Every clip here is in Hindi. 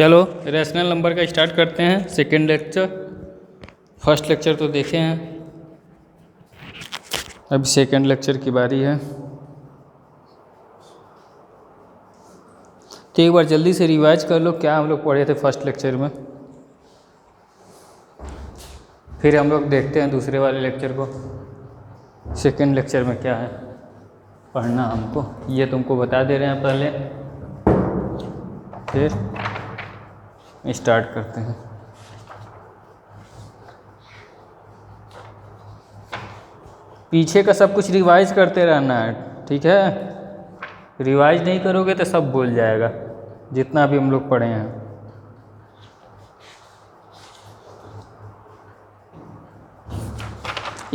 चलो रैशनल नंबर का स्टार्ट करते हैं सेकेंड लेक्चर। फर्स्ट लेक्चर तो देखे हैं, अब सेकेंड लेक्चर की बारी है। तो एक बार जल्दी से रिवाइज कर लो क्या हम लोग पढ़े थे फर्स्ट लेक्चर में, फिर हम लोग देखते हैं दूसरे वाले लेक्चर को। सेकेंड लेक्चर में क्या है पढ़ना हमको, ये तुमको बता दे रहे हैं पहले, फिर स्टार्ट करते हैं। पीछे का सब कुछ रिवाइज करते रहना है, ठीक है। रिवाइज नहीं करोगे तो सब भूल जाएगा जितना भी हम लोग पढ़े हैं।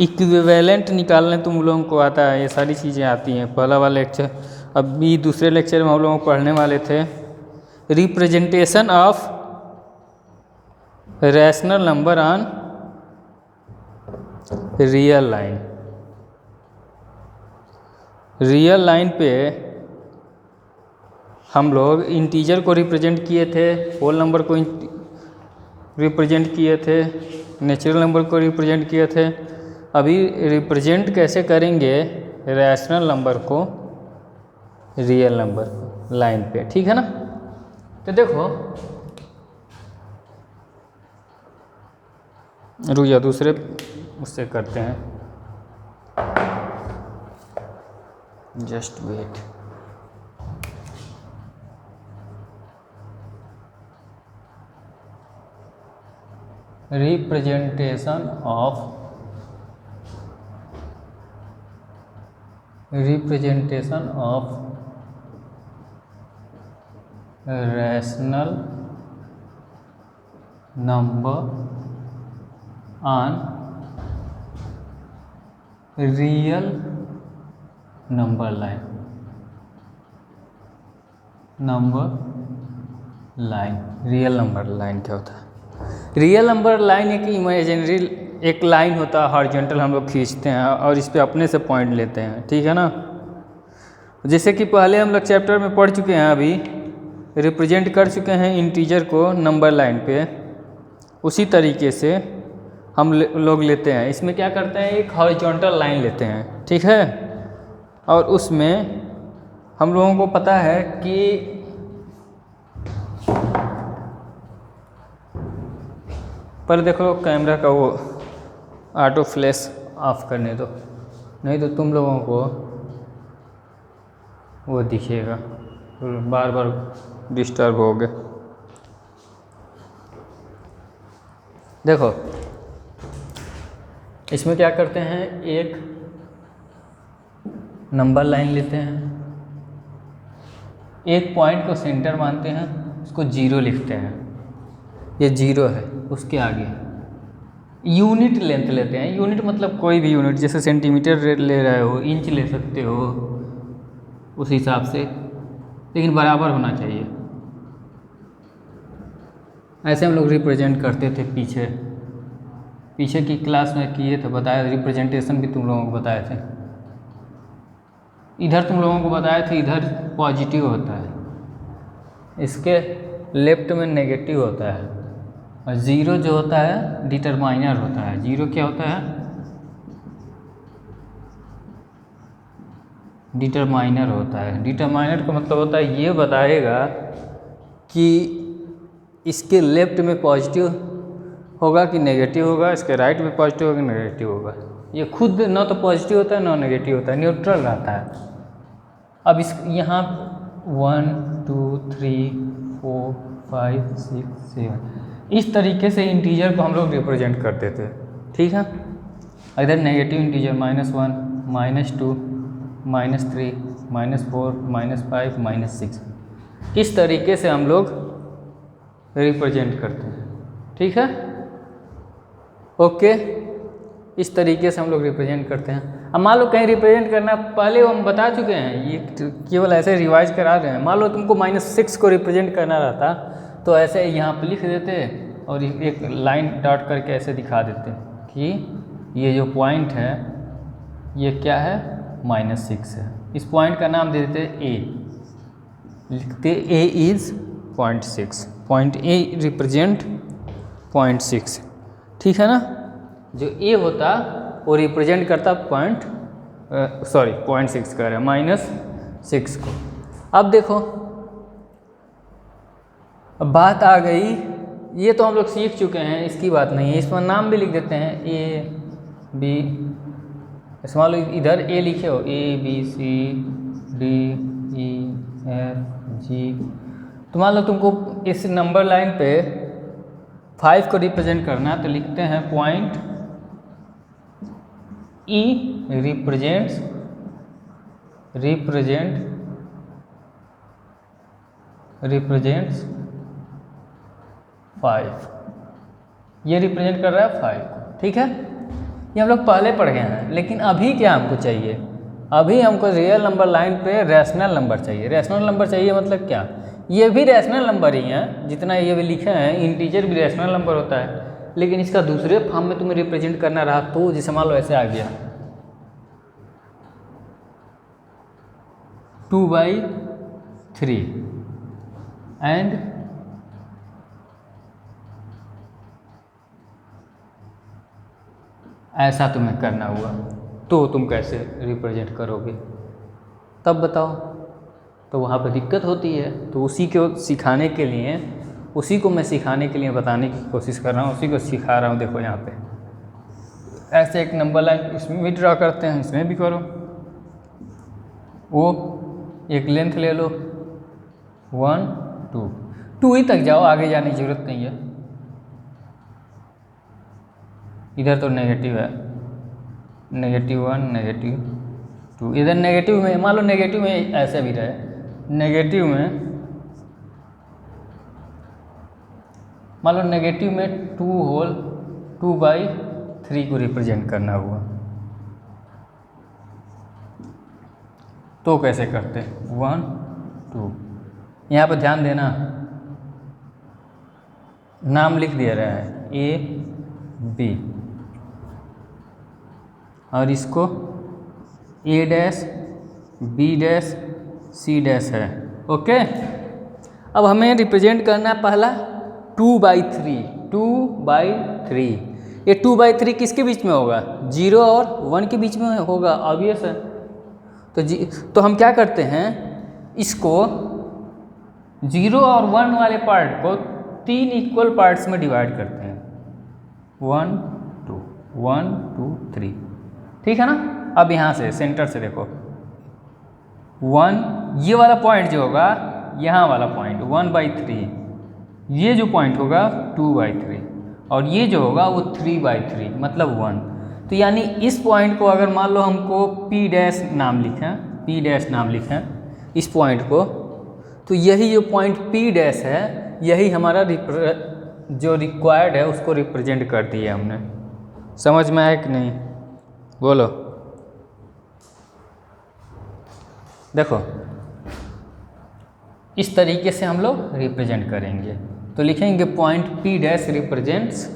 इक्विवेलेंट निकालने तुम लोगों को आता है, ये सारी चीज़ें आती हैं। पहला वाला लेक्चर, अभी दूसरे लेक्चर में हम लोग पढ़ने वाले थे representation of rational number on real line. Real line पे हम लोग इंटीजर को रिप्रेजेंट किए थे, होल नंबर को रिप्रेजेंट किए थे, नेचुरल नंबर को रिप्रेजेंट किए थे। अभी रिप्रेजेंट कैसे करेंगे रैशनल नंबर को रियल नंबर लाइन पे, ठीक है ना। तो देखो रुइया दूसरे उससे करते हैं, just wait. Representation of rational number on real number line. Real number line क्या होता है? रियल नंबर लाइन एक इमेजिनरी एक लाइन होता है, हॉरिजॉन्टल हम लोग खींचते हैं और इस पे अपने से पॉइंट लेते हैं, ठीक है ना। जैसे कि पहले हम लोग चैप्टर में पढ़ चुके हैं, अभी रिप्रेजेंट कर चुके हैं इंटीजर को नंबर लाइन पे, उसी तरीके से हम लोग लेते हैं। इसमें क्या करते हैं, एक हॉरिजॉन्टल लाइन लेते हैं, ठीक है। और उसमें हम लोगों को पता है कि पर देखो कैमरा का वो ऑटो फ्लैश ऑफ करने दो, नहीं तो तुम लोगों को वो दिखेगा, बार बार डिस्टर्ब होगे। देखो इसमें क्या करते हैं, एक नंबर लाइन लेते हैं, एक पॉइंट को सेंटर मानते हैं, उसको जीरो लिखते हैं, ये जीरो है, उसके आगे यूनिट लेंथ लेते हैं। यूनिट मतलब कोई भी यूनिट, जैसे सेंटीमीटर ले रहे हो, इंच ले सकते हो, उस हिसाब से, लेकिन बराबर होना चाहिए। ऐसे हम लोग रिप्रेजेंट करते थे पीछे की क्लास में किए थे, बताया रिप्रेजेंटेशन भी तुम लोगों को बताए थे। इधर तुम लोगों को बताए थे, इधर पॉजिटिव होता है, इसके लेफ्ट में नेगेटिव होता है, और ज़ीरो जो होता है डिटरमाइनर होता है। ज़ीरो क्या होता है, डिटरमाइनर होता है। डिटरमाइनर का मतलब होता है ये बताएगा कि इसके लेफ्ट में पॉजिटिव होगा कि नेगेटिव होगा, इसके राइट में पॉजिटिव होगा कि नेगेटिव होगा। ये खुद ना तो पॉजिटिव होता है ना नेगेटिव होता है, न्यूट्रल रहता है। अब इस यहाँ 1 2 3 4 5 6 7 इस तरीके से इंटीजर को हम लोग रिप्रेजेंट करते थे, ठीक है। इधर नेगेटिव इंटीजर -1 -2 -3 -4 -5 -6, इस तरीके से हम लोग रिप्रेजेंट करते हैं, ठीक है। ओके, इस तरीके से हम लोग रिप्रेजेंट करते हैं। अब मान लो कहीं रिप्रेजेंट करना, पहले हम बता चुके हैं, ये केवल ऐसे रिवाइज करा रहे हैं। मान लो तुमको -6 को रिप्रेजेंट करना रहता तो ऐसे यहाँ पे लिख देते और एक लाइन डॉट करके ऐसे दिखा देते कि ये जो पॉइंट है ये क्या है, -6 है। इस पॉइंट का नाम दे देते A, लिखते A is 0.6, point A represent 0.6, ठीक है ना। जो ए होता वो रिप्रेजेंट करता 0.6 कर रहा है -6 को। अब देखो, अब बात आ गई, ये तो हम लोग सीख चुके हैं, इसकी बात नहीं है। इसमें नाम भी लिख देते हैं ए बी, मान लो इधर ए लिखे हो ABCD EFG, तो मान लो तुमको इस नंबर लाइन पे 5 को रिप्रेजेंट करना है, तो लिखते हैं पॉइंट E रिप्रेजेंट 5, ये रिप्रेजेंट कर रहा है 5 को, ठीक है। ये हम लोग पहले पढ़ गए हैं, लेकिन अभी क्या हमको चाहिए, अभी हमको रियल नंबर लाइन पे रैशनल नंबर चाहिए। रैशनल नंबर चाहिए मतलब क्या, ये भी रैशनल नंबर ही हैं, जितना ये भी लिखे हैं, इंटीजर भी रैशनल नंबर होता है, लेकिन इसका दूसरे फॉर्म में तुम्हें रिप्रेजेंट करना रहा तो, जैसे मान लो ऐसे आ गया 2/3 एंड ऐसा तुम्हें करना हुआ, तो तुम कैसे रिप्रेजेंट करोगे, तब बताओ। तो वहाँ पर दिक्कत होती है, तो उसी को सिखाने के लिए, उसी को मैं सिखाने के लिए बताने की कोशिश कर रहा हूँ, उसी को सिखा रहा हूँ। देखो यहाँ पे ऐसे एक नंबर लाइन इसमें भी ड्रा करते हैं, इसमें भी करो, वो एक लेंथ ले लो 1 2 ही तक जाओ, आगे जाने की जरूरत नहीं है। इधर तो नेगेटिव है, -1 -2, इधर नेगेटिव में, मान लो नेगेटिव में ऐसे भी रहे, नेगेटिव में मान लो नेगेटिव में 2/3 को रिप्रेजेंट करना हुआ, तो कैसे करते 1 2। यहाँ पर ध्यान देना, नाम लिख दिया रहा है A B, और इसको A dash B dash C dash है, ओके। अब हमें रिप्रेजेंट करना है पहला 2/3। ये 2/3 किसके बीच में होगा, 0 और 1 के बीच में होगा, ऑब्वियस है। तो हम क्या करते हैं, इसको 0 और 1 वाले पार्ट को 3 इक्वल पार्ट्स में डिवाइड करते हैं, 1 2 1 2 3, ठीक है ना। अब यहाँ से सेंटर से देखो 1, ये वाला पॉइंट जो होगा, यहाँ वाला पॉइंट 1/3, ये जो पॉइंट होगा 2/3, और ये जो होगा वो 3/3 मतलब 1। तो यानी इस पॉइंट को अगर मान लो हमको P डैश नाम लिखें इस पॉइंट को, तो यही जो पॉइंट P डैश है, यही हमारा जो रिक्वायर्ड है उसको रिप्रेजेंट कर दिया हमने। समझ में आया कि नहीं, बोलो। देखो इस तरीके से हम लोग रिप्रेजेंट करेंगे, तो लिखेंगे पॉइंट P डैश रिप्रेजेंट्स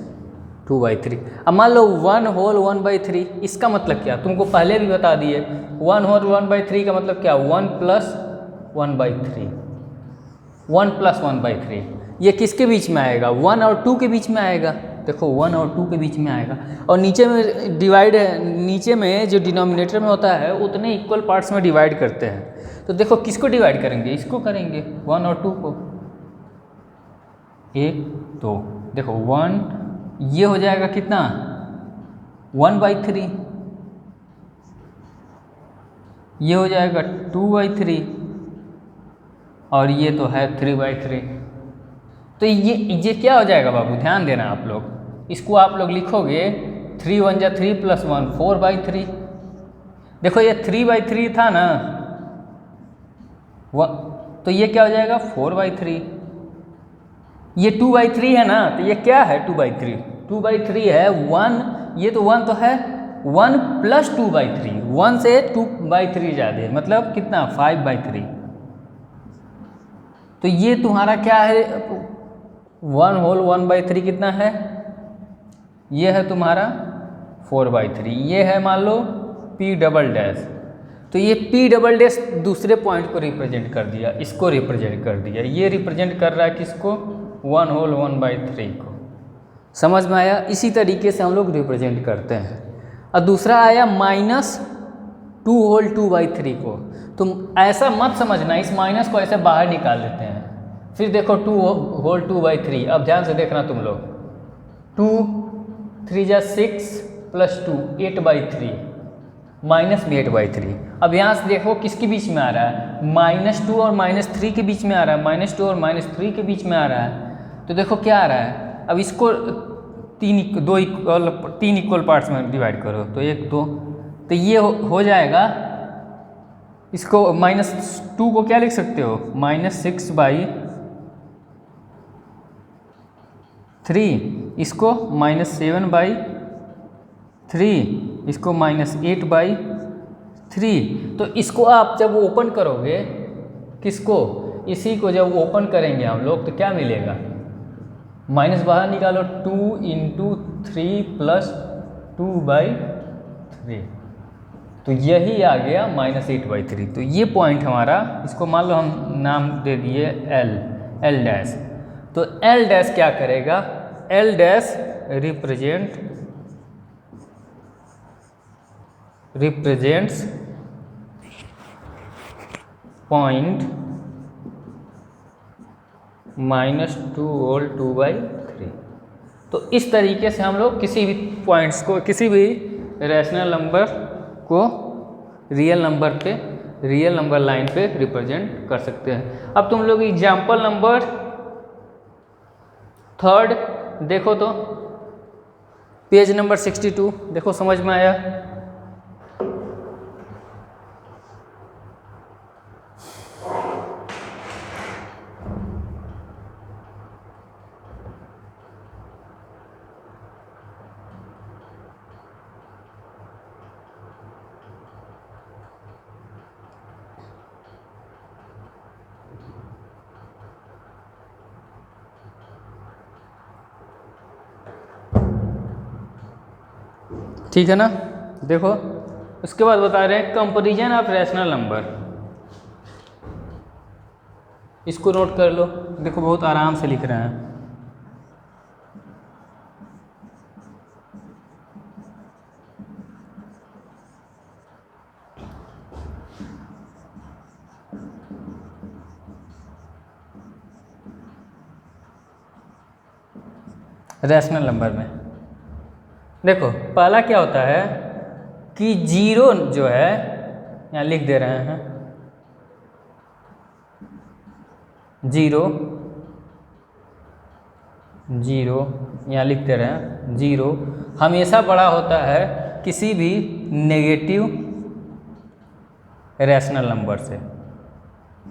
2/3। अब मान लो 1 होल 1/3, इसका मतलब क्या, तुमको पहले भी बता दिए, 1 होल 1/3 का मतलब क्या, 1 + 1/3। ये किसके बीच में आएगा, 1 और 2 के बीच में आएगा। देखो 1 और 2 के बीच में आएगा, और नीचे में डिवाइड है, नीचे में जो डिनोमिनेटर में होता है उतने इक्वल पार्ट्स में डिवाइड करते हैं। तो देखो किसको डिवाइड करेंगे, इसको करेंगे 1 और 2 को, 1 2, देखो 1, ये हो जाएगा कितना 1/3, ये हो जाएगा 2/3, और ये तो है 3/3। तो ये क्या हो जाएगा बाबू, ध्यान देना आप लोग, इसको आप लोग लिखोगे 3 1 जा 3 + 1 4/3। देखो ये 3/3 था ना, तो ये क्या हो जाएगा 4/3। ये 2/3 है ना, तो ये क्या है 2/3 है 1, ये तो 1 तो है, 1 + 2/3, 1 से 2/3 ज़्यादा है, मतलब कितना 5/3। तो ये तुम्हारा क्या है, 1 होल 1/3 कितना है, ये है तुम्हारा 4/3। ये है मान लो P डबल डैश, तो ये P डबल डैश दूसरे पॉइंट को रिप्रेजेंट कर दिया, इसको रिप्रेजेंट कर दिया। ये रिप्रेजेंट कर रहा है किसको, 1/3 को। समझ में आया? इसी तरीके से हम लोग रिप्रेजेंट करते हैं। और दूसरा आया -2/3 को। तुम ऐसा मत समझना, इस माइनस को ऐसे बाहर निकाल देते हैं। फिर देखो 2/3। अब ध्यान से देखना तुम लोग, 2 3 जा 6 + 2 8/3 माइनस भी 8/3। अब यहाँ से देखो किसके बीच में आ रहा है, -2 और -3 के बीच में आ रहा है, -2 और -3 के बीच में आ रहा है। तो देखो क्या आ रहा है, अब इसको 3 इक्वल पार्ट्स में डिवाइड करो, तो 1 2, तो ये हो जाएगा। इसको -2 को क्या लिख सकते हो, -6/3, इसको -7/3, इसको -8/3। तो इसको आप जब ओपन करोगे, किसको, इसी को जब ओपन करेंगे हम लोग, तो क्या मिलेगा, माइनस बाहर निकालो, 2 × 3 + 2/3, तो यही आ गया -8/3। तो ये पॉइंट हमारा, इसको मान लो हम नाम दे दिए L डैश। तो L डैश क्या करेगा, L डैश रिप्रेजेंट्स पॉइंट -2/3। तो इस तरीके से हम लोग किसी भी पॉइंट्स को, किसी भी रैशनल नंबर को रियल नंबर लाइन पे रिप्रेजेंट कर सकते हैं। अब तुम लोग एग्जाम्पल नंबर 3 देखो, तो पेज नंबर 62 देखो, समझ में आया? ठीक है ना? देखो उसके बाद बता रहे हैं कंपैरिजन ऑफ रैशनल नंबर। इसको नोट कर लो, देखो बहुत आराम से लिख रहे हैं। रैशनल नंबर में देखो पहला क्या होता है कि 0 जो है, यहाँ लिख दे रहे हैं 0, यहाँ लिख दे रहे हैं 0 हमेशा बड़ा होता है किसी भी नेगेटिव रैशनल नंबर से।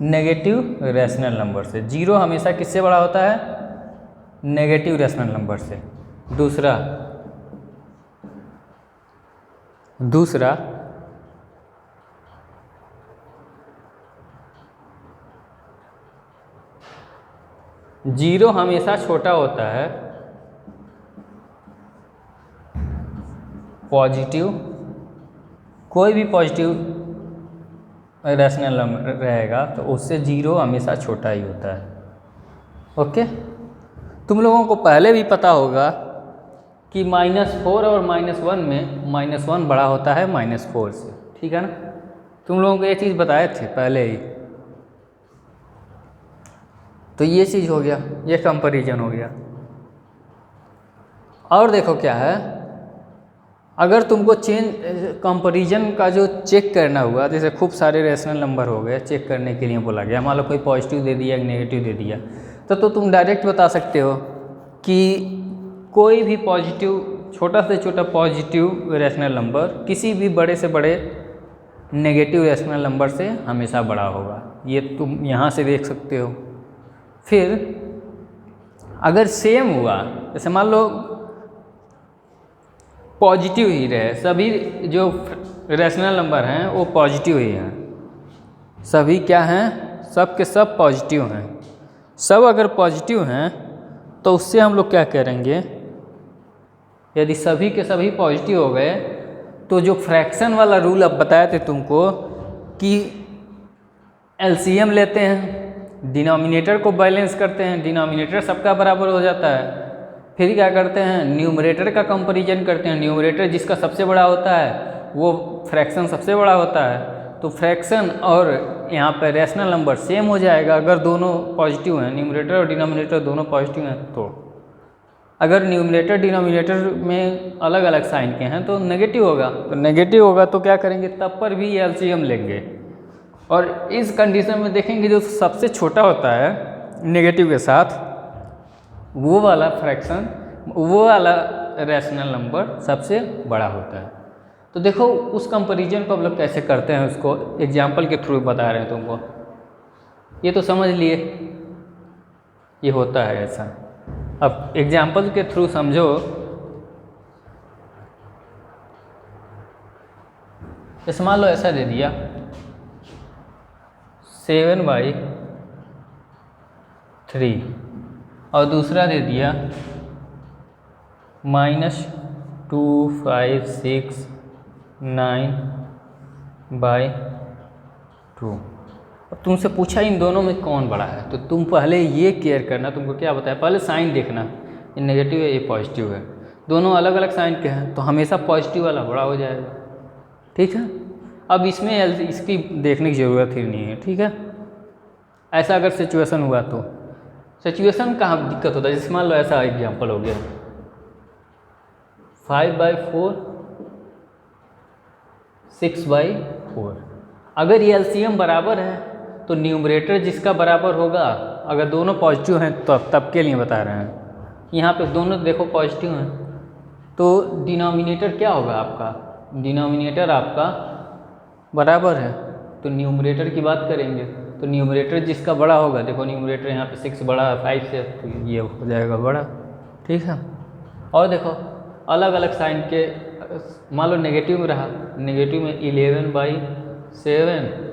नेगेटिव रैशनल नंबर से 0 हमेशा किससे बड़ा होता है, नेगेटिव रैशनल नंबर से। दूसरा 0 हमेशा छोटा होता है पॉजिटिव, कोई भी पॉजिटिव रैशनल नंबर रहेगा तो उससे 0 हमेशा छोटा ही होता है। ओके, तुम लोगों को पहले भी पता होगा कि -4 और -1 में -1 बड़ा होता है -4 से, ठीक है ना? तुम लोगों को ये चीज़ बताए थे पहले ही। तो ये चीज़ हो गया, ये कंपैरिजन हो गया। और देखो क्या है, अगर तुमको कंपैरिजन का जो चेक करना हुआ, जैसे खूब सारे रैशनल नंबर हो गए, चेक करने के लिए बोला गया, मान लो कोई पॉजिटिव दे दिया, नेगेटिव दे दिया, तो तुम डायरेक्ट बता सकते हो कि कोई भी पॉजिटिव, छोटा से छोटा पॉजिटिव रैशनल नंबर किसी भी बड़े से बड़े नेगेटिव रैशनल नंबर से हमेशा बड़ा होगा। ये तुम यहाँ से देख सकते हो। फिर अगर सेम हुआ, जैसे मान लो पॉजिटिव ही रहे, सभी जो रैशनल नंबर हैं वो पॉजिटिव ही हैं, सभी क्या हैं, सब के सब पॉजिटिव हैं। सब अगर पॉजिटिव हैं तो उससे हम लोग क्या करेंगे, यदि सभी के सभी पॉजिटिव हो गए तो जो फ्रैक्शन वाला रूल अब बताए थे तुमको कि एलसीएम लेते हैं, डिनोमिनेटर को बैलेंस करते हैं, डिनोमिनेटर सबका बराबर हो जाता है। फिर क्या करते हैं, न्यूमरेटर का कंपैरिजन करते हैं। न्यूमरेटर जिसका सबसे बड़ा होता है वो फ्रैक्शन सबसे बड़ा होता है, तो फ्रैक्शन और यहाँ पर रैशनल नंबर सेम हो जाएगा अगर दोनों पॉजिटिव हैं, न्यूमरेटर और डिनोमिनेटर दोनों पॉजिटिव हैं। तो अगर न्यूमरेटर डिनोमिनेटर में अलग अलग साइन के हैं तो नेगेटिव होगा, तो नेगेटिव होगा तो क्या करेंगे, तब पर भी एलसीएम लेंगे। और इस कंडीशन में देखेंगे जो सबसे छोटा होता है नेगेटिव के साथ, वो वाला फ्रैक्शन, वो वाला रैशनल नंबर सबसे बड़ा होता है। तो देखो उस कंपैरिजन को हम लोग कैसे करते हैं, उसको एग्जाम्पल के थ्रू बता रहे हैं तुमको। ये तो समझ लिए ये होता है ऐसा। अब एग्जाम्पल के थ्रू समझो। जैसे मान लो ऐसा दे दिया 7/3 और दूसरा दे दिया -256/9/2। अब तुमसे पूछा इन दोनों में कौन बड़ा है, तो तुम पहले ये केयर करना, तुमको क्या बताया, पहले साइन देखना, ये नेगेटिव है ये पॉजिटिव है, दोनों अलग अलग साइन के हैं तो हमेशा पॉजिटिव वाला बड़ा हो जाएगा। ठीक है, अब इसमें इसकी देखने की ज़रूरत ही नहीं है। ठीक है, ऐसा अगर सिचुएशन हुआ तो सिचुएशन कहाँ दिक्कत होता है, जैसे मान लो ऐसा एग्जाम्पल हो गया 5/4 6/4। अगर ये एलसीएम बराबर है तो न्यूमरेटर जिसका बराबर होगा, अगर दोनों पॉजिटिव हैं तो तब के लिए बता रहे हैं, यहाँ पे दोनों देखो पॉजिटिव हैं तो डिनोमिनेटर क्या होगा आपका, डिनोमिनेटर आपका बराबर है तो न्यूमरेटर की बात करेंगे, तो न्यूमरेटर जिसका बड़ा होगा, देखो न्यूमरेटर यहाँ पे 6 बड़ा है 5 से, तो ये हो जाएगा बड़ा। ठीक है, और देखो अलग अलग साइन के, मान लो नेगेटिव में रहा, नेगेटिव में 11/7,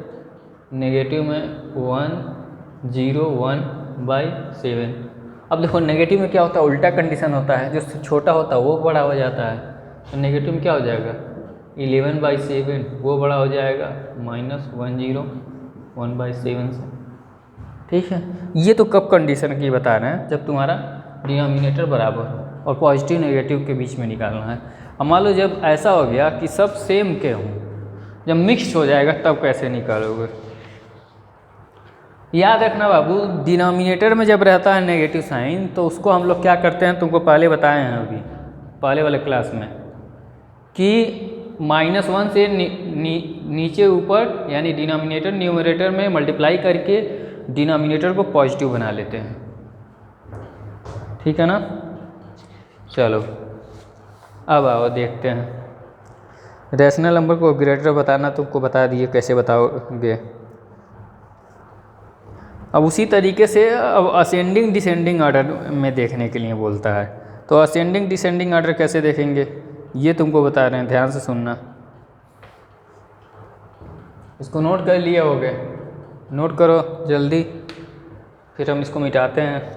नेगेटिव में 101/7। अब देखो नेगेटिव में क्या होता है, उल्टा कंडीशन होता है, जो छोटा होता है वो बड़ा हो जाता है, तो नेगेटिव में क्या हो जाएगा 11/7 वो बड़ा हो जाएगा -101/7 से। ठीक है, ये तो कब कंडीशन की बता रहे हैं, जब तुम्हारा डिनोमिनेटर बराबर हो और पॉजिटिव नेगेटिव के बीच में निकालना है। अब मान लो जब ऐसा हो गया कि सब सेम के हों, जब मिक्स हो जाएगा तब कैसे निकालोगे। याद रखना बाबू, डिनोमिनेटर में जब रहता है नेगेटिव साइन तो उसको हम लोग क्या करते हैं, तुमको पहले बताए हैं अभी पहले वाले क्लास में कि -1 से नीचे ऊपर, यानी डिनोमिनेटर न्यूमरेटर में मल्टीप्लाई करके डिनोमिनेटर को पॉजिटिव बना लेते हैं। ठीक है ना, चलो अब आओ देखते हैं। रैशनल नंबर को ग्रेटर बताना तुमको बता दिए, कैसे बताओगे। अब उसी तरीके से अब असेंडिंग डिसेंडिंग ऑर्डर में देखने के लिए बोलता है, तो असेंडिंग डिसेंडिंग ऑर्डर कैसे देखेंगे ये तुमको बता रहे हैं, ध्यान से सुनना। इसको नोट कर लिए होगे, नोट करो जल्दी, फिर हम इसको मिटाते हैं।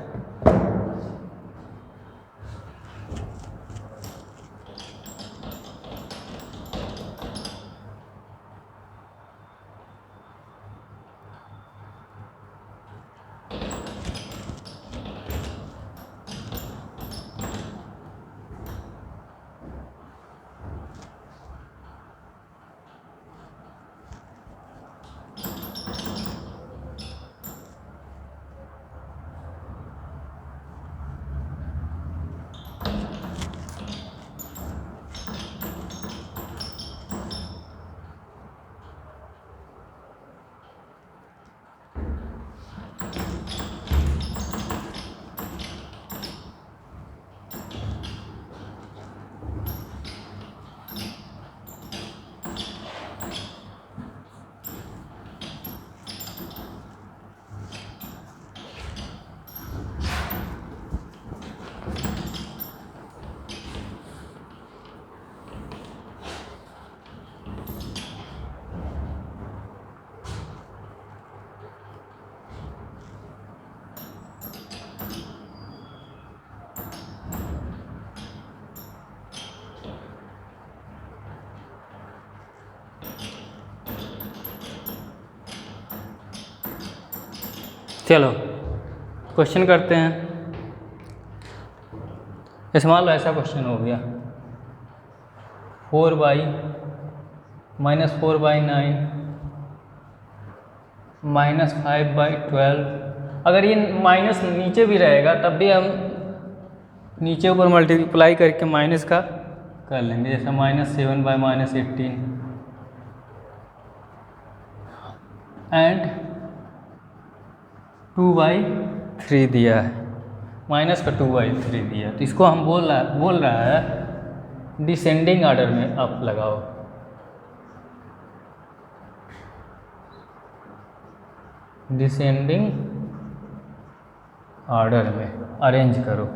चलो क्वेश्चन करते हैं। मान लो ऐसा क्वेश्चन हो गया 4y माइनस 4/9 माइनस 5/12। अगर ये माइनस नीचे भी रहेगा तब भी हम नीचे ऊपर मल्टीप्लाई करके माइनस का कर लेंगे, जैसे -7/-18 एंड 2/3 दिया है, माइनस का 2/3 दिया है। तो इसको हम बोल रहा है डिसेंडिंग ऑर्डर में आप लगाओ। डिसेंडिंग ऑर्डर में अरेंज करो।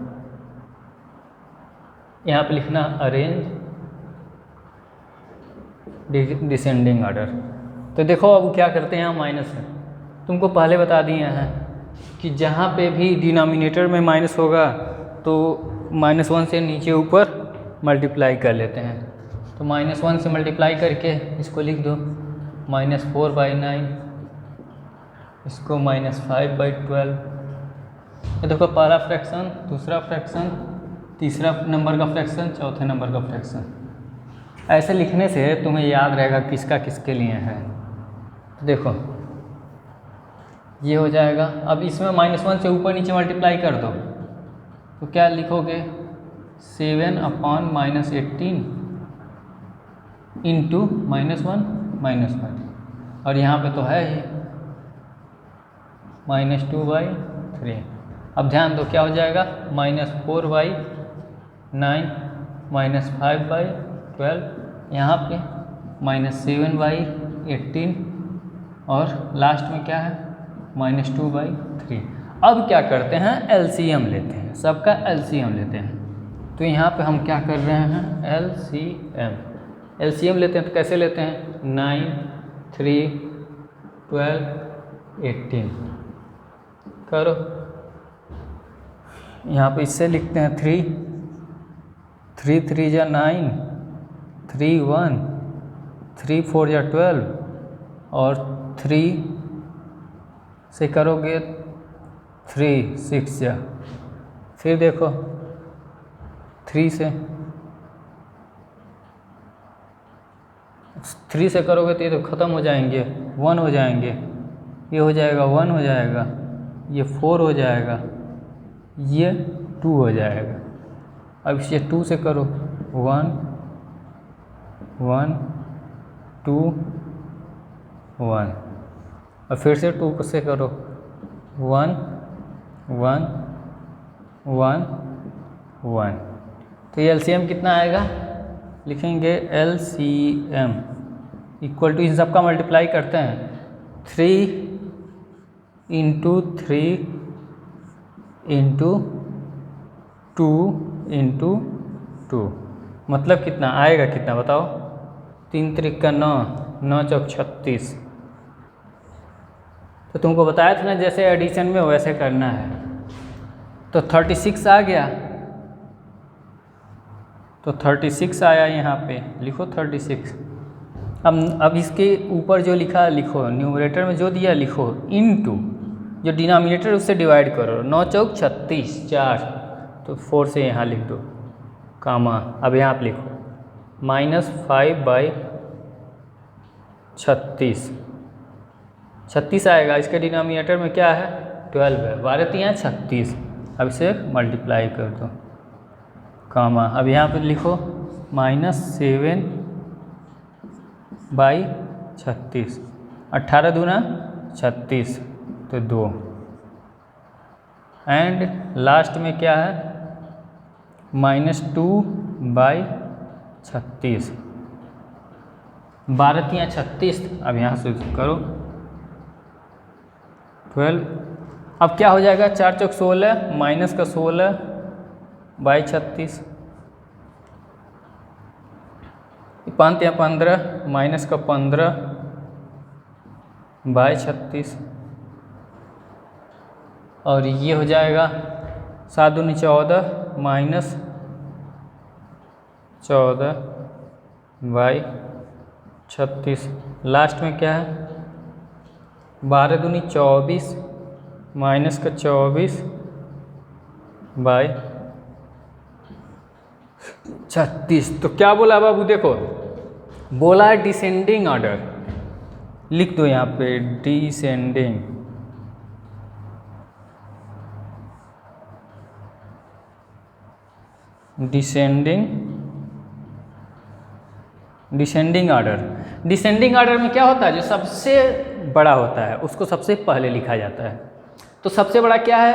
यहाँ पे लिखना अरेंज डिसेंडिंग ऑर्डर। तो देखो अब क्या करते हैं, यहाँ माइनस है, तुमको पहले बता दिए हैं कि जहाँ पे भी डिनोमिनेटर में माइनस होगा तो -1 से नीचे ऊपर मल्टीप्लाई कर लेते हैं। तो -1 से मल्टीप्लाई करके इसको लिख दो -4/9, इसको -5/12। ये देखो पहला फ्रैक्शन, दूसरा फ्रैक्शन, तीसरा नंबर का फ्रैक्शन, चौथे नंबर का फ्रैक्शन। ऐसे लिखने से तुम्हें याद रहेगा किसका किसके लिए है। देखो ये हो जाएगा। अब इसमें -1 से ऊपर नीचे मल्टीप्लाई कर दो तो क्या लिखोगे 7/-18 इंटू -1 और यहाँ पे तो है ही -2/3। अब ध्यान दो क्या हो जाएगा -4/9 -5/12, यहाँ पे -7/18 और लास्ट में क्या है -2/3। अब क्या करते हैं एलसीएम लेते हैं, सबका एलसीएम लेते हैं। तो यहाँ पे हम क्या कर रहे हैं एलसीएम लेते हैं। तो कैसे लेते हैं 9, 3, 12, 18 करो। यहाँ पे इससे लिखते हैं 3 3 जा 9, 3 1, 3 4 जा 12 और 3 से करोगे 3 6 जा। फिर देखो 3 से करोगे तो ये तो ख़त्म हो जाएंगे, 1 हो जाएंगे, ये हो जाएगा 1 हो जाएगा, ये 4 हो जाएगा, ये 2 हो जाएगा। अब इसे 2 से करो 1 1 2 1 और फिर से 2 से करो 1 1 1 1। तो ये एलसीएम कितना आएगा, लिखेंगे एलसीएम इक्वल टू, इन सबका मल्टीप्लाई करते हैं 3 इंटू 3 इंटू 2 इंटू 2, मतलब कितना आएगा, कितना बताओ 3 3 का 9, 9 चौक 36। तो तुमको बताया था ना जैसे एडिशन में वैसे करना है। तो 36 आ गया, तो 36 आया, यहाँ पे लिखो 36। अब इसके ऊपर जो लिखा लिखो, न्यूमरेटर में जो दिया लिखो, इनटू जो डिनोमिनेटर उससे डिवाइड करो, 9 चौक 36 4, तो 4 से यहाँ लिख दो कामा। अब यहाँ पे लिखो -5/36, 36 आएगा। इसके डिनोमिनेटर में क्या है 12 है, 12 3 36। अब इसे मल्टीप्लाई कर दो कामा। अब यहाँ पे लिखो -7/36, 18 दूना 36 तो 2 एंड लास्ट में क्या है -2/36, 12 3 36। अब यहाँ से करो 12। अब क्या हो जाएगा 4 चौक 16 माइनस का 16/36, 5 3 15 माइनस का 15/36 और ये हो जाएगा 7 दूनी 14 माइनस 14/36। लास्ट में क्या है 12 दूनी 24 माइनस का 24/36। तो क्या बोला बाबू, देखो बोला है डिसेंडिंग ऑर्डर, लिख दो यहाँ पे descending. Descending order. Descending order में क्या होता है, जो सबसे बड़ा होता है उसको सबसे पहले लिखा जाता है। तो सबसे बड़ा क्या है,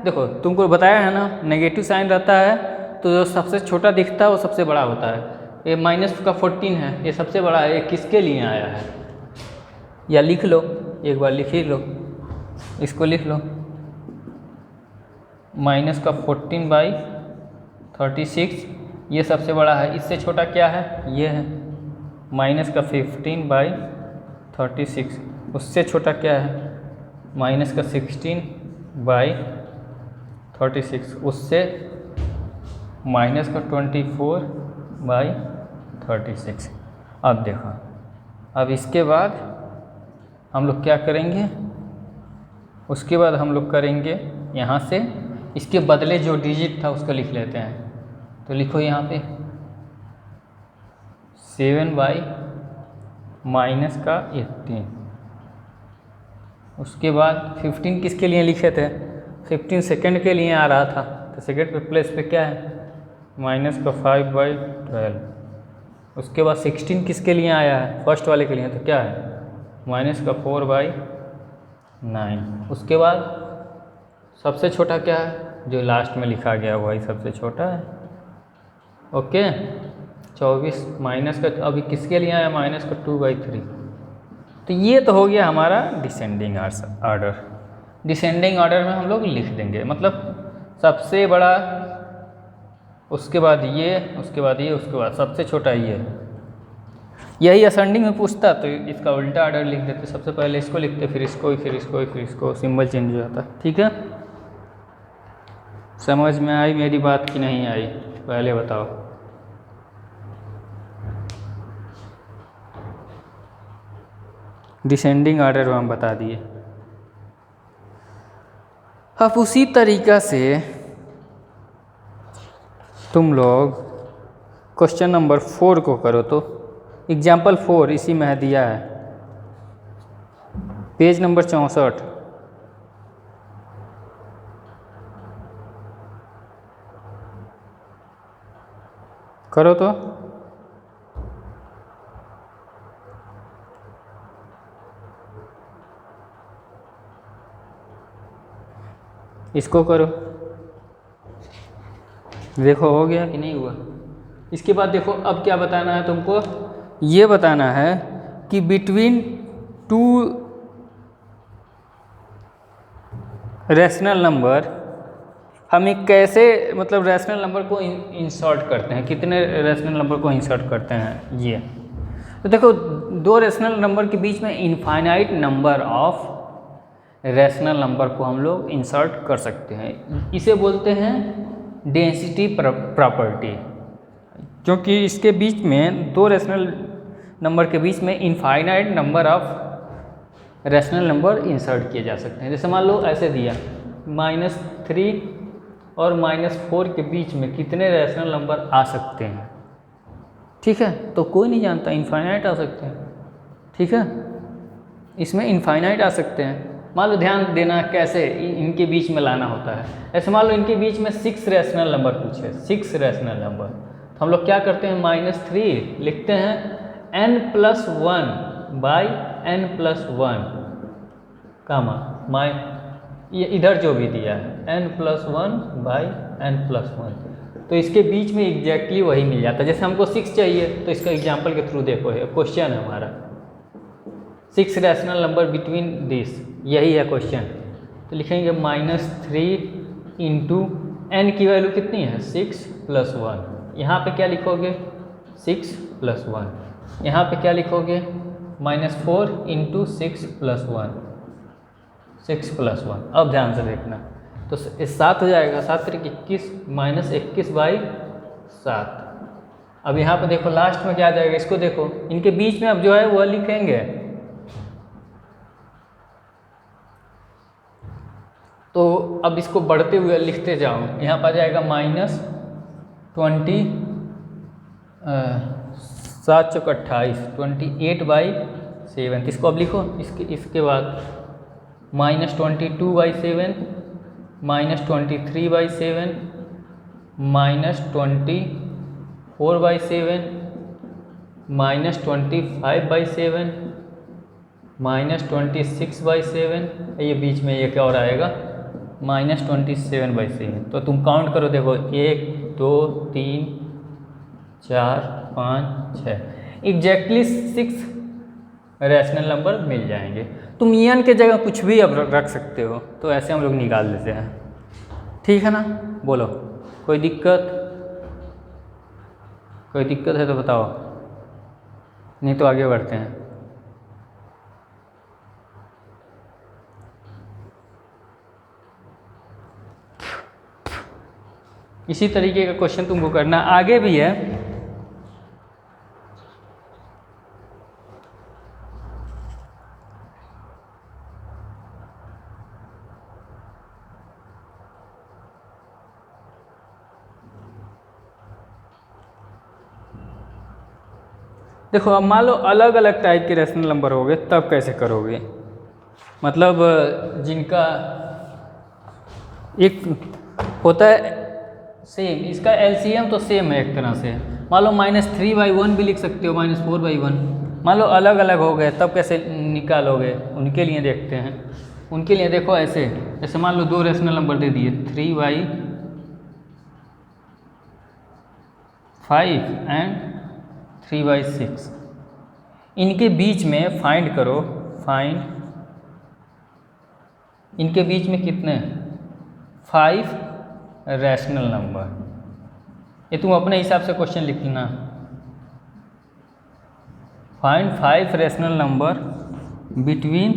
देखो तुमको बताया है ना, नेगेटिव साइन रहता है तो जो सबसे छोटा दिखता है वो सबसे बड़ा होता है। ये माइनस का 14 है, ये सबसे बड़ा है, ये किसके लिए आया है, या लिख लो, एक बार लिख ही लो, इसको लिख लो, माइनस का 14/36 ये सबसे बड़ा है। इससे छोटा क्या है, ये है माइनस का 15/36। उससे छोटा क्या है, माइनस का 16/36। उससे माइनस का 24/36। अब देखो, अब इसके बाद हम लोग क्या करेंगे, उसके बाद हम लोग करेंगे यहाँ से इसके बदले जो डिजिट था उसको लिख लेते हैं। तो लिखो यहाँ पे 7/माइनस का 18। उसके बाद 15 किसके लिए लिखे थे, 15 सेकंड के लिए आ रहा था, तो सेकंड पे प्लेस पे क्या है, माइनस का 5/12। उसके बाद 16 किसके लिए आया है, फर्स्ट वाले के लिए, तो क्या है माइनस का 4/9। उसके बाद सबसे छोटा क्या है, जो लास्ट में लिखा गया वही सबसे छोटा है। ओके, 24 माइनस का अभी किसके लिए आया, माइनस का 2/3। तो ये तो हो गया हमारा डिसेंडिंग ऑर्डर। डिसेंडिंग ऑर्डर में हम लोग लिख देंगे, मतलब सबसे बड़ा, उसके बाद ये, उसके बाद ये, उसके बाद सबसे छोटा ये। यही असेंडिंग में पूछता तो इसका उल्टा ऑर्डर लिख देते, सबसे पहले इसको लिखते, फिर इसको, फिर इसको, फिर इसको, सिंबल चेंज हो जाता। ठीक है, समझ में आई मेरी बात कि नहीं आई, पहले बताओ। डिसेंडिंग ऑर्डर हम बता दिए। अब उसी तरीक़ा से तुम लोग क्वेश्चन नंबर 4 को करो। तो एग्जाम्पल 4 इसी में दिया है, पेज नंबर 64। करो तो, इसको करो, देखो हो गया कि नहीं हुआ। इसके बाद देखो अब क्या बताना है तुमको, ये बताना है कि बिटवीन टू रैशनल नंबर हमें कैसे, मतलब रैशनल नंबर को इंसर्ट करते हैं, कितने रैशनल नंबर को इंसर्ट करते हैं। ये तो देखो, दो रैशनल नंबर के बीच में infinite number of rational number को हम लोग इंसर्ट कर सकते हैं। इसे बोलते हैं डेंसिटी प्रॉपर्टी, क्योंकि इसके बीच में दो रैशनल नंबर के बीच में infinite number of rational number insert किए जा सकते हैं। जैसे मान लो ऐसे दिया, -3 और -4 के बीच में कितने रैशनल नंबर आ सकते हैं। ठीक है, तो कोई नहीं जानता, इनफाइनाइट आ सकते हैं। ठीक है, इसमें इनफाइनाइट आ सकते हैं। मान लो, ध्यान देना कैसे इनके बीच में लाना होता है। ऐसे मान लो इनके बीच में 6 रैशनल नंबर पूछे, 6 रैशनल नंबर, तो हम लोग क्या करते हैं, -3 लिखते हैं n+1/n+1 कामा ये इधर जो भी दिया है n+1/n+1। तो इसके बीच में एग्जैक्टली वही मिल जाता है। जैसे हमको 6 चाहिए तो इसका एग्जाम्पल के थ्रू देखो, क्वेश्चन है हमारा 6 रैशनल नंबर बिटवीन दिस, यही है क्वेश्चन। तो लिखेंगे -3 इंटू n की वैल्यू कितनी है, 6 + 1। यहाँ पे क्या लिखोगे, 6 + 1। यहाँ पे क्या लिखोगे, -4 इंटू 6 + 1, 6 + 1। अब ध्यान से देखना, तो 7 हो जाएगा, 7 × 21 -21/7। अब यहाँ पे देखो लास्ट में क्या आ जाएगा, इसको देखो, इनके बीच में अब जो है वह लिखेंगे तो अब इसको बढ़ते हुए लिखते जाओ। यहाँ पर आ जाएगा -20, 7×4 = 28, 28/7। इसको अब लिखो। इसके बाद -22/7, -23/7, -24/7, -25/7, -26/7, ये बीच में एक और आएगा -27/7। तो तुम काउंट करो, देखो 1 2 3 4 5 6 एग्जैक्टली 6 रैशनल नंबर मिल जाएंगे। तुम एन के जगह कुछ भी अब रख सकते हो, तो ऐसे हम लोग निकाल लेते हैं। ठीक है ना? बोलो, कोई दिक्कत? कोई दिक्कत है तो बताओ, नहीं तो आगे बढ़ते हैं। इसी तरीके का क्वेश्चन तुमको करना आगे भी है। देखो, अब मान लो अलग अलग टाइप के रैशनल नंबर हो गए, तब कैसे करोगे? मतलब जिनका एक होता है सेम, इसका एलसीएम तो सेम है एक तरह से। मान लो -3/1 भी लिख सकते हो, -4/1। मान लो अलग अलग हो गए, तब कैसे निकालोगे? उनके लिए देखते हैं। उनके लिए देखो ऐसे, जैसे मान लो 2 रैशनल नंबर दे दिए, 3/5 एंड 3/6। इनके बीच में फाइंड करो, इनके बीच में कितने 5 रैशनल नंबर। ये तुम अपने हिसाब से क्वेश्चन लिख लेना। Find 5 rational number between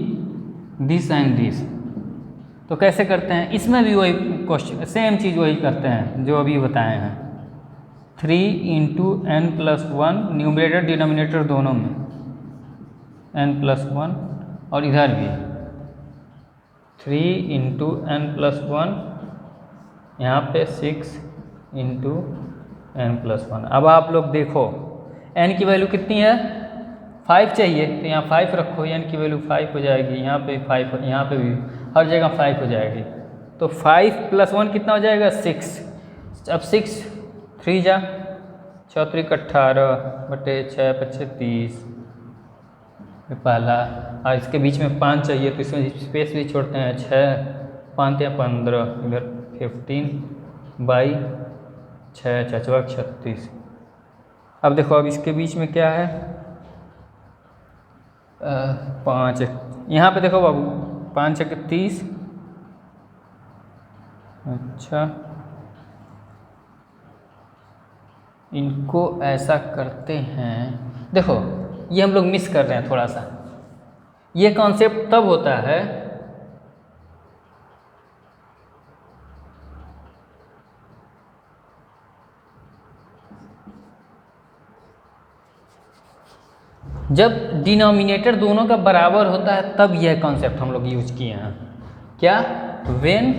this and this. तो कैसे करते हैं? इसमें भी वही क्वेश्चन, सेम चीज़ वही करते हैं जो अभी बताए हैं। 3 × n+1, न्यूमरेटर डिनोमिनेटर दोनों में n+1, और इधर भी 3 × n+1, यहाँ पे 6 × n+1। अब आप लोग देखो, n की वैल्यू कितनी है? 5 चाहिए, तो यहाँ 5 रखो, n की वैल्यू 5 हो जाएगी। यहाँ पे 5, यहाँ पे भी हर जगह 5 हो जाएगी। तो 5 + 1 कितना हो जाएगा? 6। अब 6 3 जा 4 × 18 बटे 6 × 5 = 30 पहला। और इसके बीच में 5 चाहिए, तो इसमें स्पेस भी छोड़ते हैं। 6 5 × 15, इधर 15/6, 6 × 36। अब देखो, अब इसके बीच में क्या है? 5। यहाँ पे देखो बाबू, 5 × 30। अच्छा, इनको ऐसा करते हैं। देखो, ये हम लोग मिस कर रहे हैं थोड़ा सा। ये कॉन्सेप्ट तब होता है जब डिनोमिनेटर दोनों का बराबर होता है, तब यह कॉन्सेप्ट हम लोग यूज किए हैं। क्या? व्हेन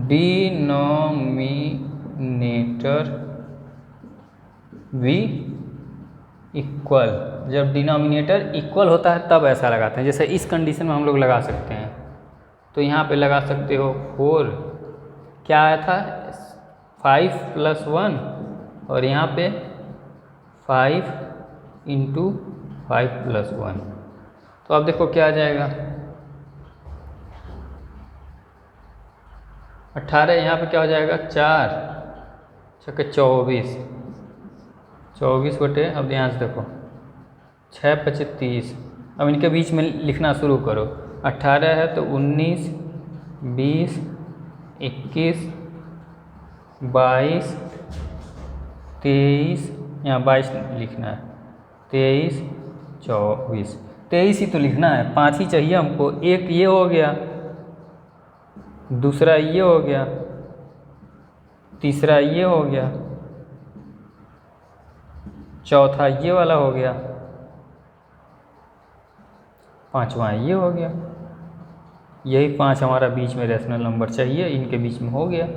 डिनोमिनेटर भी इक्वल। जब डिनोमिनेटर इक्वल होता है तब ऐसा लगाते हैं। जैसे इस कंडीशन में हम लोग लगा सकते हैं, तो यहाँ पे लगा सकते हो 4, क्या आया था? 5 + 1, और यहाँ पे 5 × 5 + 1। तो अब देखो क्या आ जाएगा? 18। यहाँ पे क्या हो जाएगा? 4 × 24, 24 बटे, अब यहाँ से देखो 6 × 25 = 30। अब इनके बीच में लिखना शुरू करो। 18 है तो 19, 20, 21, 22, 23, यहाँ 22 लिखना है, 23, 24, 23 ही तो लिखना है। 5 ही चाहिए हमको। एक ये हो गया, दूसरा ये हो गया, तीसरा ये हो गया, चौथा ये वाला हो गया, पांचवा ये हो गया। यही 5 हमारा बीच में रैशनल नंबर चाहिए, इनके बीच में हो गया।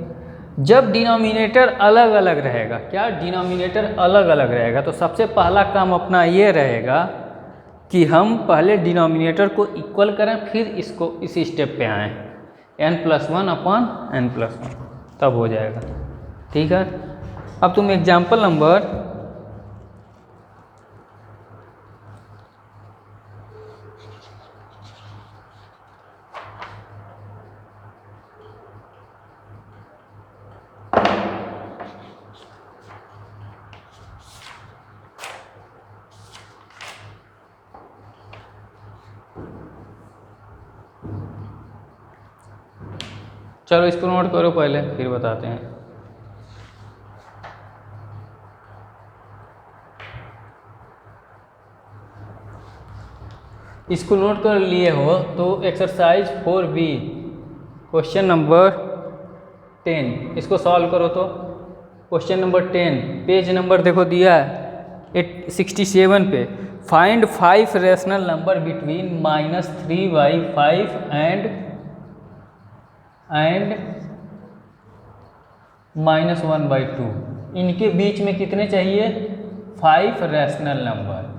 जब डिनोमिनेटर अलग अलग रहेगा, क्या डिनोमिनेटर अलग अलग रहेगा, तो सबसे पहला काम अपना ये रहेगा कि हम पहले डिनोमिनेटर को इक्वल करें, फिर इसको इस स्टेप पे आएँ, n+1/n+1, तब हो जाएगा। ठीक है, अब तुम एग्जाम्पल नंबर चलो इसको नोट करो पहले, फिर बताते हैं। इसको नोट कर लिए हो तो एक्सरसाइज 4B क्वेश्चन नंबर 10 इसको सॉल्व करो। तो क्वेश्चन नंबर 10 पेज नंबर देखो दिया है 67 पे, find 5 rational number between -3/5 and -1/2। इनके बीच में कितने चाहिए? 5 रैशनल नंबर।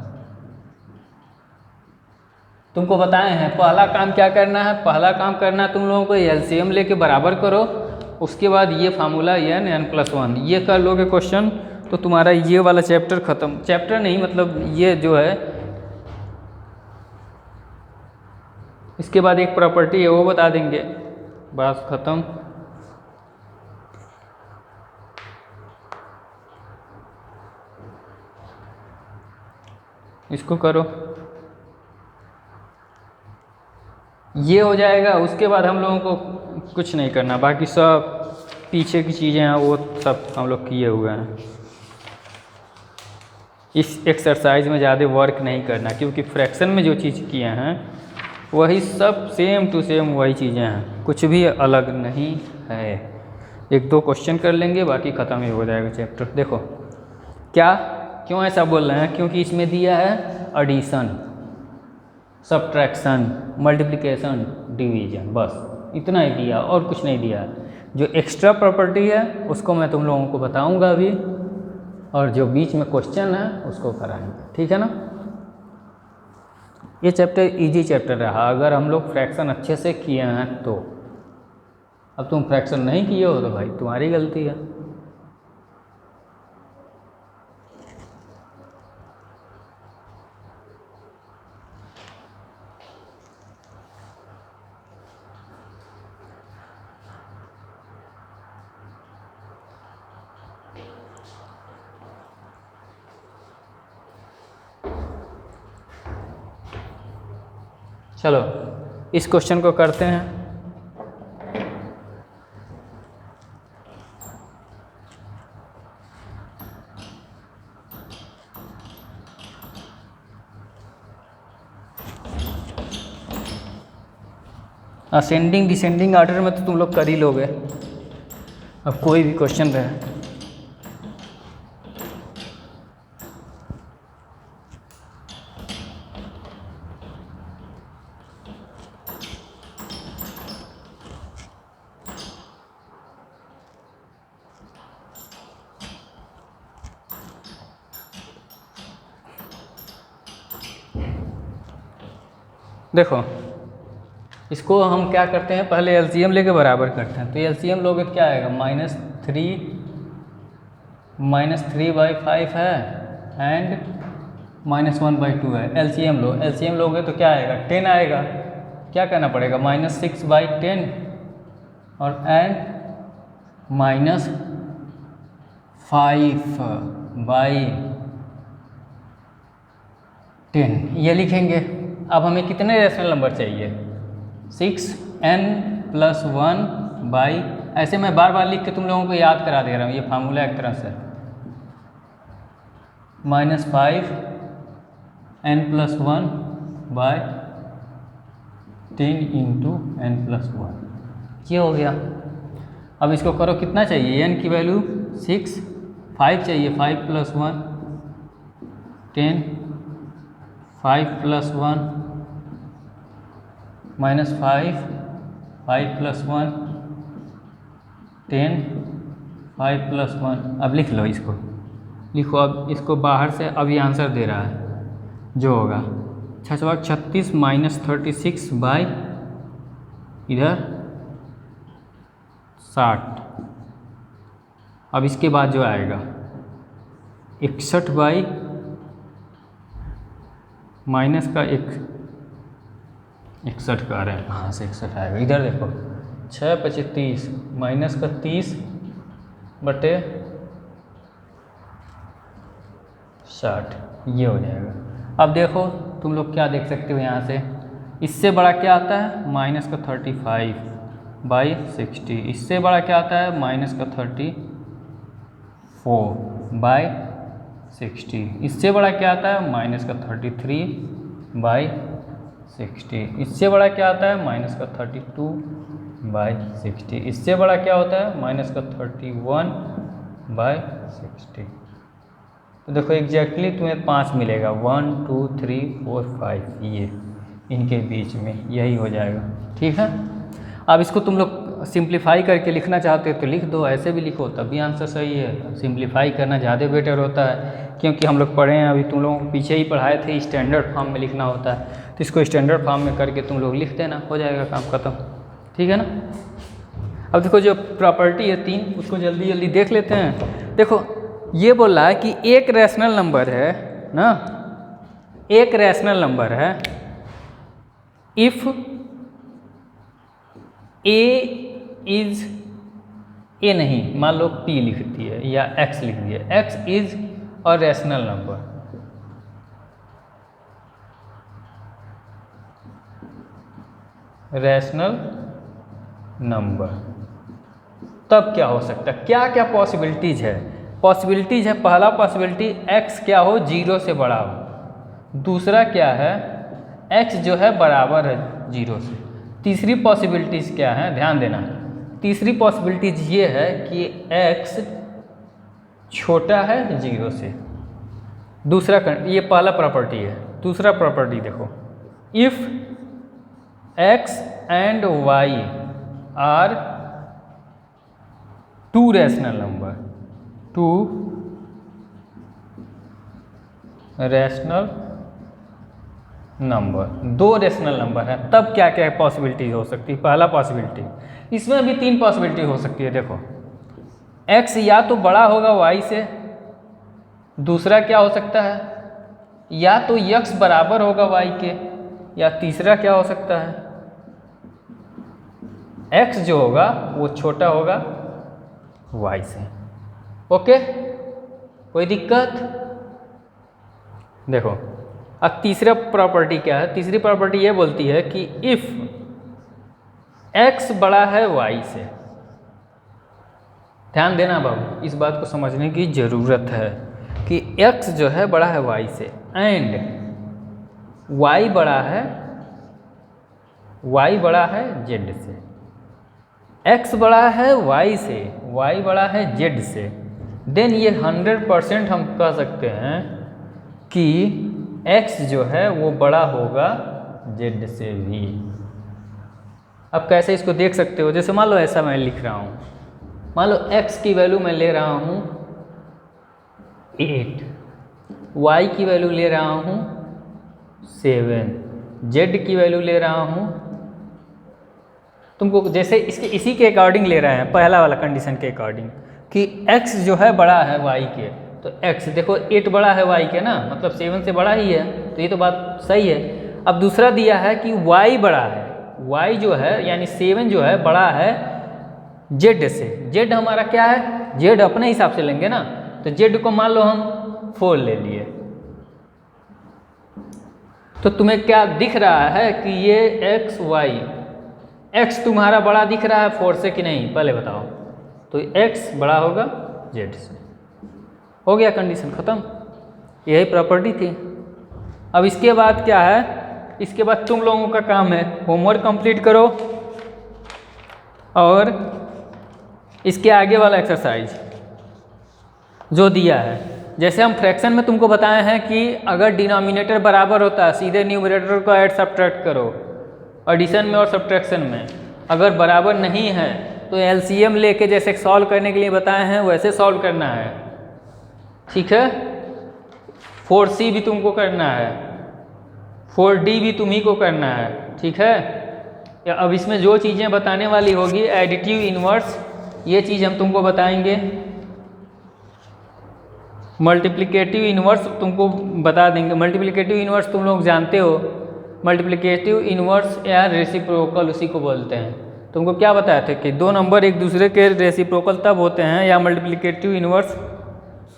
तुमको बताए हैं पहला काम क्या करना है, पहला काम करना है तुम लोगों को एलसीएम लेके बराबर करो, उसके बाद ये फार्मूला n+1 ये कर लोगे क्वेश्चन, तो तुम्हारा ये वाला चैप्टर खत्म, चैप्टर नहीं मतलब ये जो है। इसके बाद एक प्रॉपर्टी है वो बता देंगे, बस खत्म। इसको करो, ये हो जाएगा। उसके बाद हम लोगों को कुछ नहीं करना, बाकी सब पीछे की चीज़ें हैं वो सब हम लोग किए हुए हैं। इस एक्सरसाइज में ज़्यादा वर्क नहीं करना, क्योंकि फ्रैक्शन में जो चीज़ किए हैं वही सब सेम टू सेम वही चीज़ें हैं, कुछ भी अलग नहीं है। 1-2 क्वेश्चन कर लेंगे, बाकी ख़त्म ही हो जाएगा चैप्टर। देखो क्या क्यों ऐसा बोल रहे हैं, क्योंकि इसमें दिया है एडिशन, सब्ट्रैक्शन, मल्टीप्लिकेशन, डिवीजन, बस इतना ही दिया और कुछ नहीं दिया। जो एक्स्ट्रा प्रॉपर्टी है उसको मैं तुम लोगों को बताऊंगा अभी, और जो बीच में क्वेश्चन है उसको कराएंगे, ठीक है ना। ये चैप्टर इजी चैप्टर रहा अगर हम लोग फ्रैक्शन अच्छे से किए हैं तो। अब तुम फ्रैक्शन नहीं किए हो तो भाई तुम्हारी गलती है। चलो इस क्वेश्चन को करते हैं। असेंडिंग डिसेंडिंग ऑर्डर में तो तुम लोग कर ही लोगे। अब कोई भी क्वेश्चन रहे, देखो इसको हम क्या करते हैं, पहले एलसीएम लेके बराबर करते हैं। तो एलसीएम लोगे तो क्या आएगा, -3/5 है एंड -1/2 है। एलसीएम लो, एलसीएम लोगे तो क्या आएगा, 10 आएगा। क्या करना पड़ेगा, -6/10 और एंड -5/10 ये लिखेंगे। अब हमें कितने रैशनल नंबर चाहिए, 6n+1/, ऐसे मैं बार बार लिख के तुम लोगों को याद करा दे रहा हूँ, ये फार्मूला एक तरह से -5n+1/10 × n+1 ये हो गया। अब इसको करो, कितना चाहिए, n की वैल्यू 6, 5 चाहिए, 5+1 10, 5+1 -5 5 + 1 10, 5 + 1। अब लिख लो इसको, लिखो अब इसको बाहर से। अब ये आंसर दे रहा है जो होगा 36 - 36 बाई इधर 60। अब इसके बाद जो आएगा 61 बाई माइनस का 61 का आ रहा है, कहाँ से 61 आएगा? इधर देखो 6 × 25 30 माइनस का 30 बटे 60, ये हो जाएगा। अब देखो तुम लोग क्या देख सकते हो यहाँ से, इससे बड़ा क्या आता है माइनस का 35 बाई 60, इससे बड़ा क्या आता है माइनस का 34 बाई 60, इससे बड़ा क्या आता है माइनस का 33 बाई 60, इससे बड़ा क्या आता है माइनस का 32 बाई 60, इससे बड़ा क्या होता है माइनस का 31 बाई 60। तो देखो एग्जैक्टली तुम्हें 5 मिलेगा, 1 2 3 4 5, ये इनके बीच में यही हो जाएगा। ठीक है, अब इसको तुम लोग सिंप्लीफाई करके लिखना चाहते हो तो लिख दो, ऐसे भी लिखो तब भी आंसर सही है। सिंप्लीफाई करना ज़्यादा बेटर होता है, क्योंकि हम लोग पढ़े हैं अभी, तुम लोगों को पीछे ही पढ़ाए थे स्टैंडर्ड फॉर्म में लिखना होता है, तो इसको स्टैंडर्ड फॉर्म में करके तुम लोग लिख देना, हो जाएगा काम खत्म। ठीक है ना। अब देखो जो प्रॉपर्टी है 3, उसको जल्दी जल्दी देख लेते हैं। देखो ये बोल रहा है कि एक रैशनल नंबर है ना, एक रैशनल नंबर है इफ़ ए इज, ए नहीं मान लो पी लिख दिए या एक्स लिख दिए, x is a rational number, rational number, तब क्या हो सकता है, क्या क्या पॉसिबिलिटीज़ है? पॉसिबिलिटीज़ है, पहला पॉसिबिलिटी x क्या हो 0 से बड़ा हो, दूसरा क्या है x जो है बराबर है 0 से। तीसरी पॉसिबिलिटीज़ क्या है, ध्यान देना, तीसरी पॉसिबिलिटीज ये है कि x छोटा है 0 से। दूसरा ये पहला प्रॉपर्टी है। दूसरा प्रॉपर्टी देखो, if x and y are two rational number, two rational number, दो रैशनल नंबर है, तब क्या क्या पॉसिबिलिटी हो सकती है? पहला पॉसिबिलिटी, इसमें भी 3 पॉसिबिलिटी हो सकती है। देखो x या तो बड़ा होगा y से, दूसरा क्या हो सकता है या तो x बराबर होगा y के, या तीसरा क्या हो सकता है x जो होगा वो छोटा होगा y से। ओके, कोई दिक्कत? देखो अब तीसरा प्रॉपर्टी क्या है, तीसरी प्रॉपर्टी ये बोलती है कि इफ़ x बड़ा है y से, ध्यान देना बाबू, इस बात को समझने की ज़रूरत है कि x जो है बड़ा है y से, एंड y बड़ा है z से, x बड़ा है y से, y बड़ा है z से, देन ये 100% हम कह सकते हैं कि x जो है वो बड़ा होगा z से भी। अब कैसे इसको देख सकते हो, जैसे मान लो ऐसा मैं लिख रहा हूँ, मान लो x की वैल्यू मैं ले रहा हूँ 8, y की वैल्यू ले रहा हूँ 7, z की वैल्यू ले रहा हूँ, तुमको जैसे इसके इसी के अकॉर्डिंग ले रहे हैं, पहला वाला कंडीशन के अकॉर्डिंग कि x जो है बड़ा है y के, तो x देखो 8 बड़ा है y के ना, मतलब 7 से बड़ा ही है, तो ये तो बात सही है। अब दूसरा दिया है कि y बड़ा है, y जो है यानी 7 जो है बड़ा है z से, z हमारा क्या है, z अपने हिसाब से लेंगे ना, तो z को मान लो हम 4 ले लिए, तो तुम्हें क्या दिख रहा है कि ये x y, x तुम्हारा बड़ा दिख रहा है 4 से कि नहीं, पहले बताओ, तो x बड़ा होगा z से। हो गया, कंडीशन खत्म, यही प्रॉपर्टी थी। अब इसके बाद क्या है, इसके बाद तुम लोगों का काम है होमवर्क कंप्लीट करो और इसके आगे वाला एक्सरसाइज जो दिया है, जैसे हम फ्रैक्शन में तुमको बताए हैं कि अगर डिनोमिनेटर बराबर होता है सीधे न्यूमरेटर को ऐड सब्ट्रैक्ट करो, एडिशन में और सब्ट्रैक्शन में, अगर बराबर नहीं है तो एलसीएम लेके जैसे सॉल्व करने के लिए बताए हैं वैसे सॉल्व करना है, ठीक है। 4C भी तुमको करना है, 4D भी तुम्ही को करना है, ठीक है। अब इसमें जो चीज़ें बताने वाली होगी एडिटिव इन्वर्स, ये चीज़ हम तुमको बताएंगे। मल्टीप्लिकेटिव इन्वर्स तुमको बता देंगे। मल्टीप्लिकेटिव इन्वर्स तुम लोग जानते हो, मल्टीप्लिकेटिव इन्वर्स या रेसिप्रोकल उसी को बोलते हैं। तुमको क्या बताया था कि दो नंबर एक दूसरे के रेसिप्रोकल तब होते हैं या मल्टीप्लिकेटिव इन्वर्स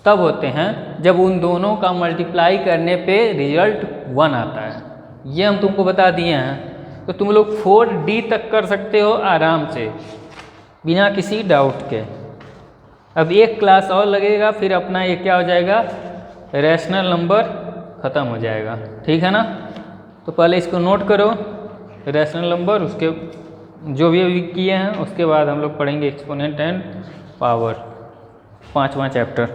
तब होते हैं जब उन दोनों का मल्टीप्लाई करने पे रिजल्ट 1 आता है। ये हम तुमको बता दिए हैं। तो तुम लोग 4D तक कर सकते हो आराम से बिना किसी डाउट के। अब एक क्लास और लगेगा, फिर अपना ये क्या हो जाएगा, रैशनल नंबर ख़त्म हो जाएगा, ठीक है ना। तो पहले इसको नोट करो, रैशनल नंबर, उसके जो भी अभी किए हैं उसके बाद हम लोग पढ़ेंगे एक्सपोनेंट एंड पावर, 5वां चैप्टर।